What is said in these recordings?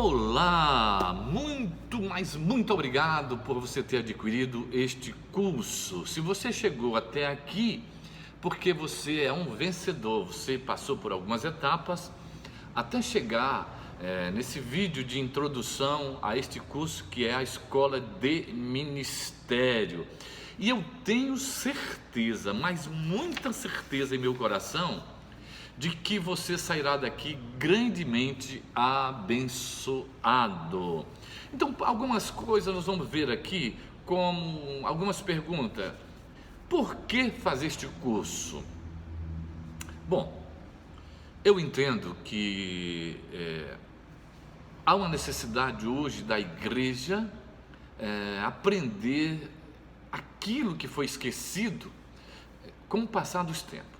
Olá, muito obrigado por você ter adquirido este curso. Se você chegou até aqui, porque você é um vencedor, você passou por algumas etapas até chegar nesse vídeo de introdução a este curso que é a Escola de Ministério. E eu tenho certeza, mas muita certeza em meu coração, de que você sairá daqui grandemente abençoado. Então, algumas coisas nós vamos ver aqui, como algumas perguntas. Por que fazer este curso? Bom, eu entendo que há uma necessidade hoje da igreja aprender aquilo que foi esquecido com o passar dos tempos.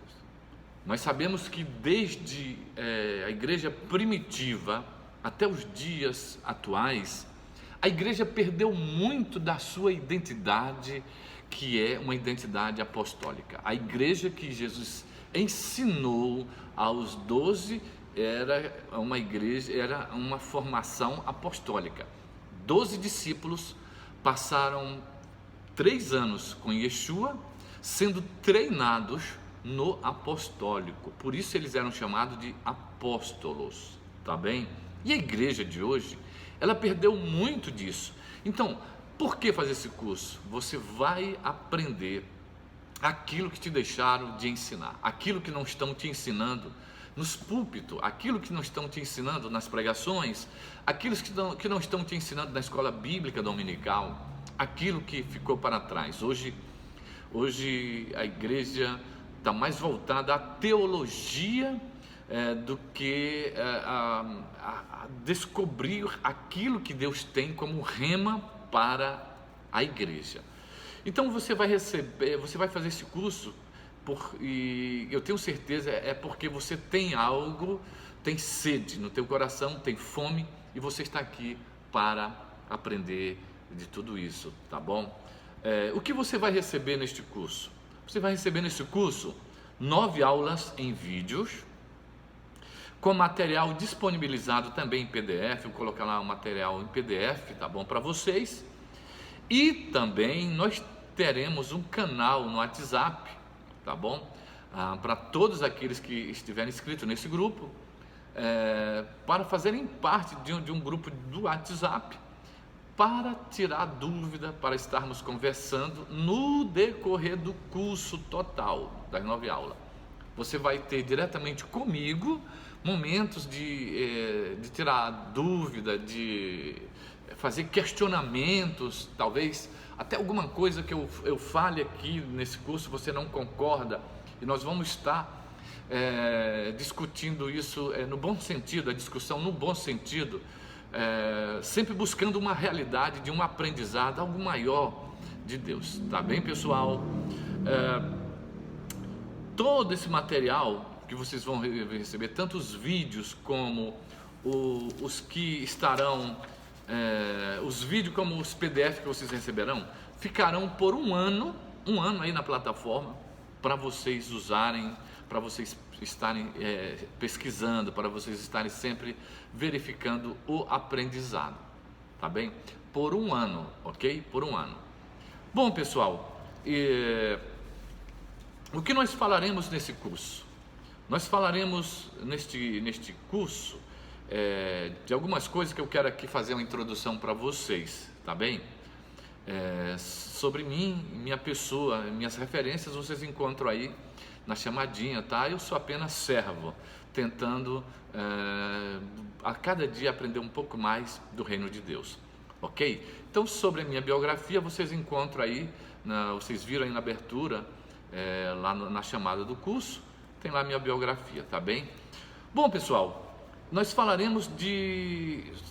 Nós sabemos que desde a igreja primitiva até os dias atuais, a igreja perdeu muito da sua identidade, que é uma identidade apostólica. A igreja que Jesus ensinou aos 12 era uma igreja, era uma formação apostólica. 12 discípulos passaram 3 anos com Yeshua, sendo treinados no apostólico, por isso eles eram chamados de apóstolos, tá bem? E a igreja de hoje, ela perdeu muito disso. Então, por que fazer esse curso? Você vai aprender aquilo que te deixaram de ensinar, aquilo que não estão te ensinando nos púlpitos, aquilo que não estão te ensinando nas pregações, aquilo que não estão te ensinando na escola bíblica dominical, aquilo que ficou para trás. Hoje a igreja está mais voltada à teologia do que a descobrir aquilo que Deus tem como rema para a igreja. Então você vai fazer esse curso, e eu tenho certeza, porque você tem algo, tem sede no teu coração, tem fome, e você está aqui para aprender de tudo isso, tá bom? O que você vai receber neste curso? Você vai receber nesse curso 9 aulas em vídeos, com material disponibilizado também em PDF. Eu vou colocar lá o material em PDF, tá bom, para vocês. E também nós teremos um canal no WhatsApp, tá bom, para todos aqueles que estiverem inscritos nesse grupo, para fazerem parte de um grupo do WhatsApp, para tirar dúvida, para estarmos conversando no decorrer do curso total das 9 aulas. Você vai ter diretamente comigo momentos de tirar dúvida, de fazer questionamentos, talvez até alguma coisa que eu fale aqui nesse curso você não concorda, e nós vamos estar discutindo isso no bom sentido, a discussão no bom sentido, sempre buscando uma realidade de um aprendizado, algo maior de Deus, tá bem, pessoal? Todo esse material que vocês vão receber, tanto os vídeos como os que estarão, os vídeos como os PDF que vocês receberão, ficarão por um ano aí na plataforma, para vocês usarem, para vocês estarem pesquisando, para vocês estarem sempre verificando o aprendizado, tá bem? Por um ano, ok? Por um ano. Bom, pessoal, o que nós falaremos nesse curso? Nós falaremos neste curso de algumas coisas que eu quero aqui fazer uma introdução para vocês, tá bem? Sobre mim, minha pessoa, minhas referências vocês encontram aí na chamadinha, tá? Eu sou apenas servo, tentando a cada dia aprender um pouco mais do reino de Deus, ok? Então, sobre a minha biografia, vocês encontram aí, vocês viram aí na abertura, lá na chamada do curso, tem lá a minha biografia, tá bem? Bom, pessoal, nós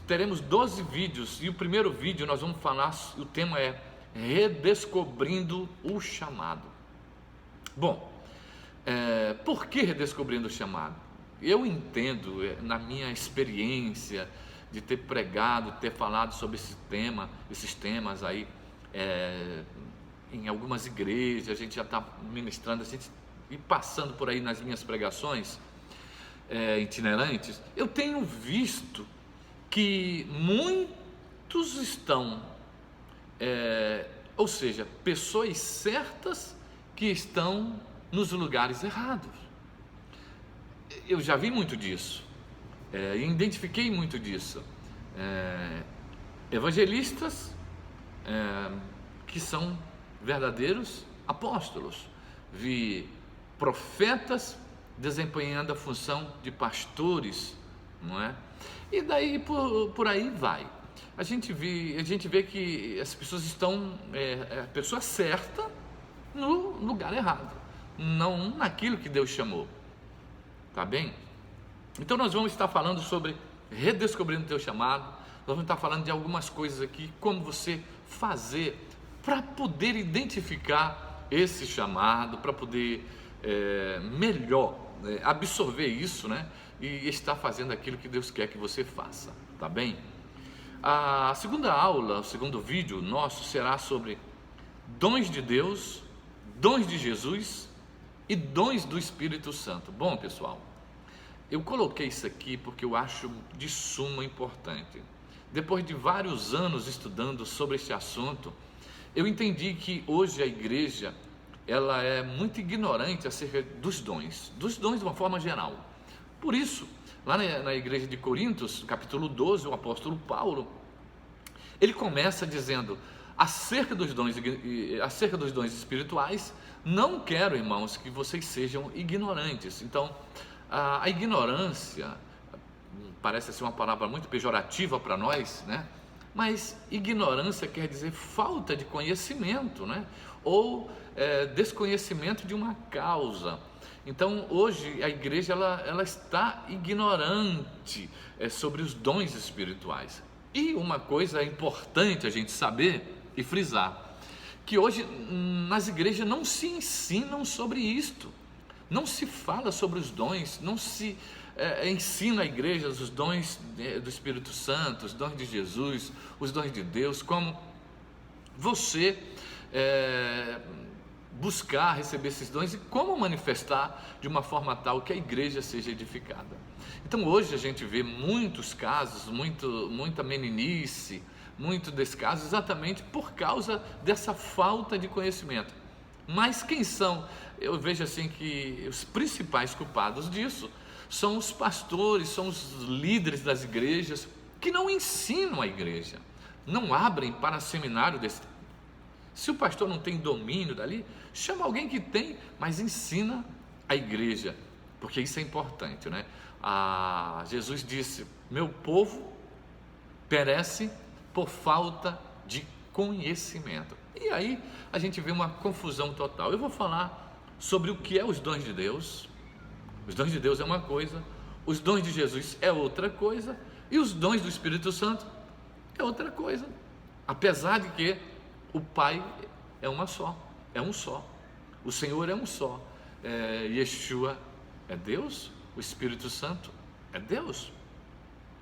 teremos 12 vídeos, e o primeiro vídeo nós vamos falar, o tema é Redescobrindo o Chamado. Bom, por que redescobrindo o chamado? Eu entendo, na minha experiência de ter pregado, ter falado sobre esses temas aí, em algumas igrejas, a gente já está ministrando, a gente e passando por aí nas minhas pregações itinerantes, eu tenho visto que muitos estão, ou seja, pessoas certas que estão nos lugares errados. Eu já vi muito disso, identifiquei muito disso. Evangelistas que são verdadeiros apóstolos, vi profetas desempenhando a função de pastores, não é? E daí por aí vai. A gente vê que as pessoas estão, a pessoa certa no lugar errado, não naquilo que Deus chamou, tá bem? Então nós vamos estar falando sobre redescobrindo o teu chamado. Nós vamos estar falando de algumas coisas aqui, como você fazer para poder identificar esse chamado, para poder melhor absorver isso, né? E estar fazendo aquilo que Deus quer que você faça, tá bem? A segunda aula, o segundo vídeo nosso será sobre dons de Deus, dons de Jesus e dons do Espírito Santo. Bom, pessoal, eu coloquei isso aqui porque eu acho de suma importância. Depois de vários anos estudando sobre este assunto, eu entendi que hoje a igreja, ela é muito ignorante acerca dos dons de uma forma geral. Por isso, lá na igreja de Coríntios, capítulo 12, o apóstolo Paulo, ele começa dizendo, acerca dos dons espirituais, não quero, irmãos, que vocês sejam ignorantes. Então, a ignorância parece ser uma palavra muito pejorativa para nós, né? Mas ignorância quer dizer falta de conhecimento, né? Ou desconhecimento de uma causa. Então hoje a igreja ela está ignorante sobre os dons espirituais. E uma coisa importante a gente saber e frisar, que hoje nas igrejas não se ensinam sobre isto, não se fala sobre os dons, não se ensina a igreja os dons do Espírito Santo, os dons de Jesus, os dons de Deus, como você buscar receber esses dons e como manifestar de uma forma tal que a igreja seja edificada. Então hoje a gente vê muitos casos, muita meninice, muito descaso, exatamente por causa dessa falta de conhecimento. Mas quem são? Eu vejo assim que os principais culpados disso são os pastores, são os líderes das igrejas que não ensinam a igreja, não abrem para seminário desse tipo. Se o pastor não tem domínio dali, chama alguém que tem, mas ensina a igreja, porque isso é importante, né? Jesus disse, meu povo perece por falta de conhecimento. E aí a gente vê uma confusão total. Eu vou falar sobre o que é os dons de Deus. Os dons de Deus é uma coisa, os dons de Jesus é outra coisa, e os dons do Espírito Santo é outra coisa. Apesar de que o Pai é um só, o Senhor é um só, Yeshua é Deus, o Espírito Santo é Deus.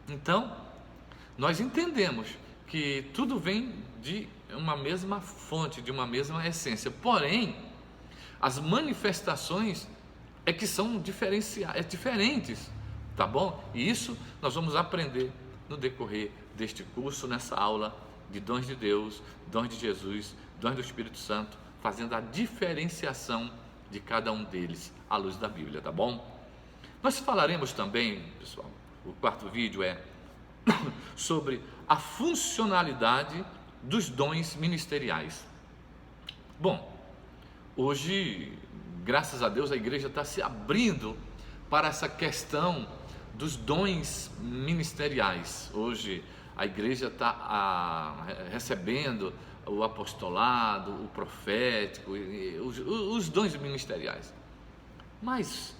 Então, nós entendemos que tudo vem de uma mesma fonte, de uma mesma essência, porém, as manifestações que são diferentes, tá bom? E isso nós vamos aprender no decorrer deste curso, nessa aula de dons de Deus, dons de Jesus, dons do Espírito Santo, fazendo a diferenciação de cada um deles à luz da Bíblia, tá bom? Nós falaremos também, pessoal, o quarto vídeo sobre a funcionalidade dos dons ministeriais. Bom, hoje, graças a Deus, a igreja está se abrindo para essa questão dos dons ministeriais. Hoje a igreja está recebendo o apostolado, o profético, os dons ministeriais. Mas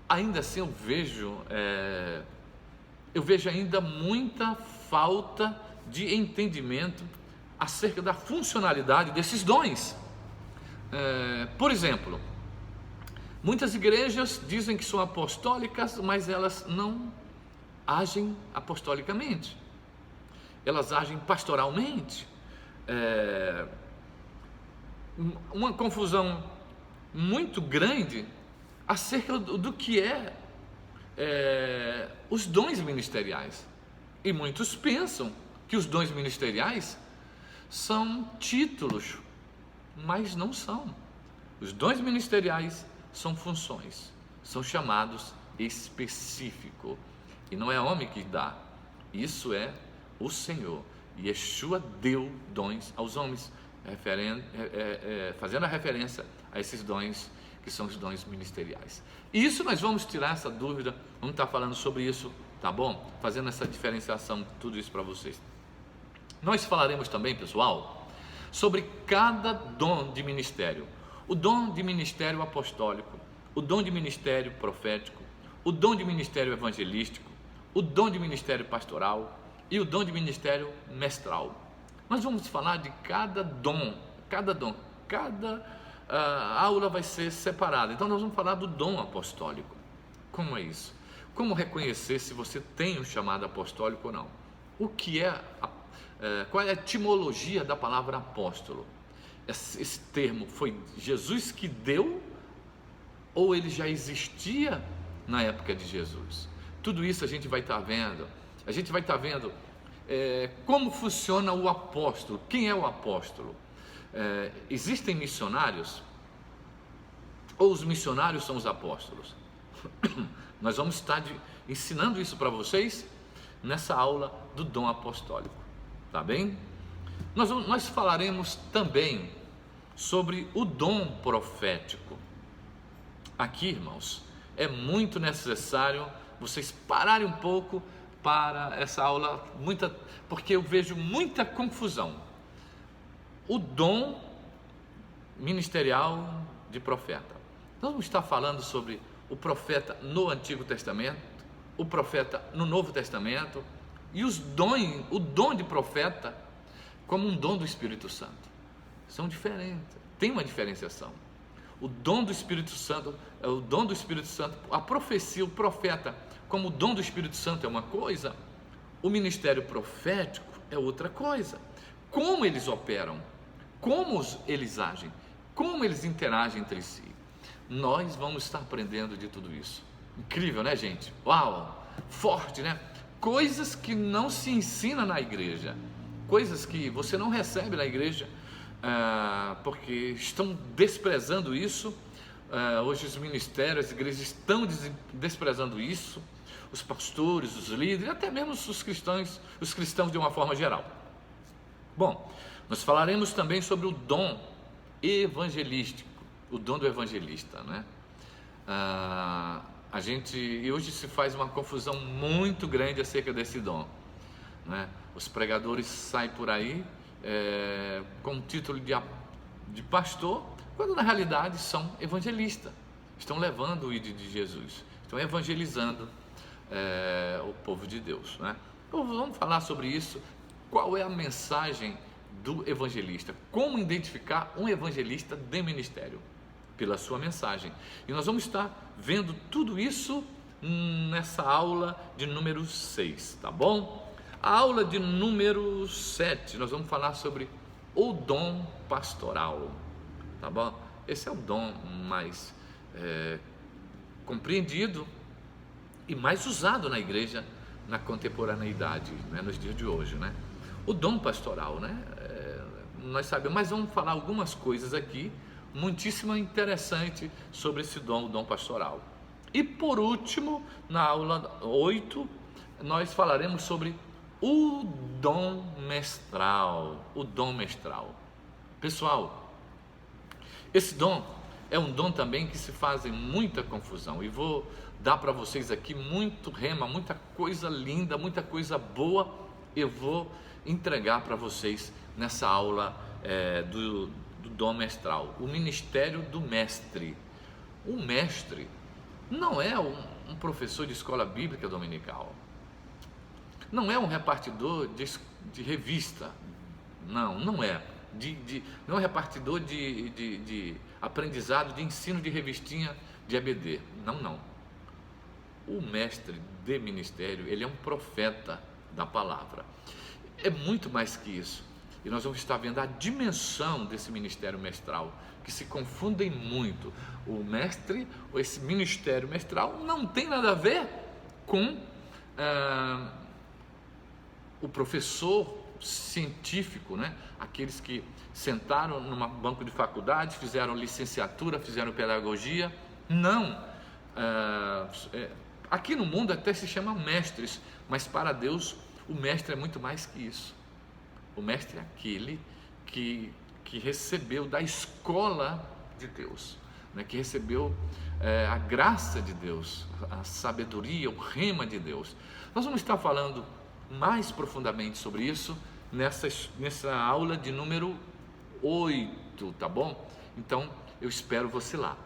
ainda assim eu vejo ainda muita falta de entendimento acerca da funcionalidade desses dons. Por exemplo, muitas igrejas dizem que são apostólicas, mas elas não agem apostolicamente, elas agem pastoralmente. Uma confusão muito grande acerca do que os dons ministeriais. E muitos pensam que os dons ministeriais são títulos, mas não são. Os dons ministeriais são funções, são chamados específico, e não é homem que dá, isso é o Senhor. Yeshua deu dons aos homens, fazendo a referência a esses dons que são os dons ministeriais. E isso nós vamos tirar essa dúvida, vamos estar falando sobre isso, tá bom? Fazendo essa diferenciação, tudo isso para vocês. Nós falaremos também, pessoal, sobre cada dom de ministério. O dom de ministério apostólico, o dom de ministério profético, o dom de ministério evangelístico, o dom de ministério pastoral e o dom de ministério mestral. Nós vamos falar de cada dom, cada aula vai ser separada. Então nós vamos falar do dom apostólico. Como é isso? Como reconhecer se você tem um chamado apostólico ou não? O que qual é a etimologia da palavra apóstolo? Esse termo foi Jesus que deu ou ele já existia na época de Jesus? Tudo isso a gente vai estar vendo. A gente vai estar vendo como funciona o apóstolo. Quem é o apóstolo? Existem missionários? Ou os missionários são os apóstolos? Nós vamos estar ensinando isso para vocês nessa aula do dom apostólico, tá bem? Nós falaremos também sobre o dom profético. Aqui, irmãos, é muito necessário vocês pararem um pouco para essa aula, porque eu vejo muita confusão. O dom ministerial de profeta. Nós vamos estar falando sobre o profeta no Antigo Testamento, o profeta no Novo Testamento e o dom de profeta como um dom do Espírito Santo. São diferentes, tem uma diferenciação. O dom do Espírito Santo é o dom do Espírito Santo, a profecia, o profeta como o dom do Espírito Santo é uma coisa, o ministério profético é outra coisa. Como eles operam, como eles agem, como eles interagem entre si. Nós vamos estar aprendendo de tudo isso. Incrível, né, gente? Uau, forte, né? Coisas que não se ensina na igreja, coisas que você não recebe na igreja, porque estão desprezando isso. Hoje os ministérios, as igrejas estão desprezando isso, os pastores, os líderes, até mesmo os cristãos de uma forma geral. Bom, nós falaremos também sobre o dom evangelístico, o dom do evangelista, né? E hoje se faz uma confusão muito grande acerca desse dom, né? Os pregadores saem por aí com o título de pastor, quando na realidade são evangelistas, estão levando o ID de Jesus, estão evangelizando o povo de Deus, né? Então vamos falar sobre isso. Qual é a mensagem do evangelista? Como identificar um evangelista de ministério? Pela sua mensagem. E nós vamos estar vendo tudo isso nessa aula de número 6, tá bom? A aula de número 7, nós vamos falar sobre o dom pastoral, tá bom? Esse é o dom mais compreendido e mais usado na igreja na contemporaneidade, né, nos dias de hoje, né? O dom pastoral, né? Nós sabemos, mas vamos falar algumas coisas aqui muitíssimo interessante sobre esse dom, o dom pastoral. E por último, na aula 8, nós falaremos sobre o dom mestral. O dom mestral. Pessoal, esse dom é um dom também que se faz muita confusão, e vou dar para vocês aqui muito rema, muita coisa linda, muita coisa boa, eu vou entregar para vocês nessa aula do dom mestral, o ministério do mestre. O mestre não é um professor de escola bíblica dominical, não é um repartidor de revista, não é, não é um repartidor de aprendizado, de ensino de revistinha de EBD, não. O mestre de ministério, ele é um profeta da palavra, é muito mais que isso. E nós vamos estar vendo a dimensão desse ministério mestral, que se confundem muito. O mestre, ou esse ministério mestral, não tem nada a ver com o professor científico, né? Aqueles que sentaram num banco de faculdade, fizeram licenciatura, fizeram pedagogia. Não, aqui no mundo até se chama mestres, mas para Deus o mestre é muito mais que isso. O mestre é aquele que recebeu da escola de Deus, né? Que recebeu a graça de Deus, a sabedoria, o rema de Deus. Nós vamos estar falando mais profundamente sobre isso nessa aula de número 8, tá bom? Então eu espero você lá.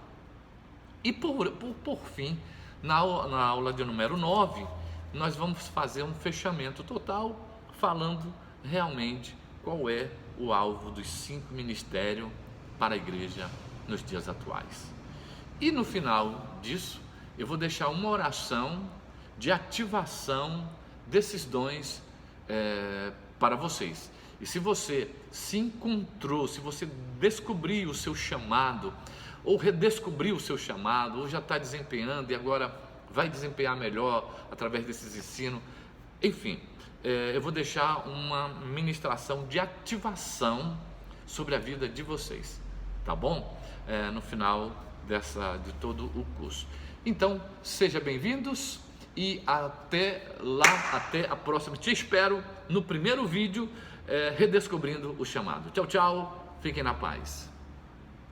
E por fim, na aula de número 9, nós vamos fazer um fechamento total, falando realmente qual é o alvo dos 5 ministérios para a igreja nos dias atuais. E no final disso, eu vou deixar uma oração de ativação desses dons para vocês. E se você se encontrou, se você descobriu o seu chamado, ou redescobriu o seu chamado, ou já está desempenhando e agora vai desempenhar melhor através desses ensinos, enfim, eu vou deixar uma ministração de ativação sobre a vida de vocês, tá bom? No final de todo o curso. Então, sejam bem-vindos e até lá, até a próxima. Te espero no primeiro vídeo, redescobrindo o chamado. Tchau, tchau, fiquem na paz.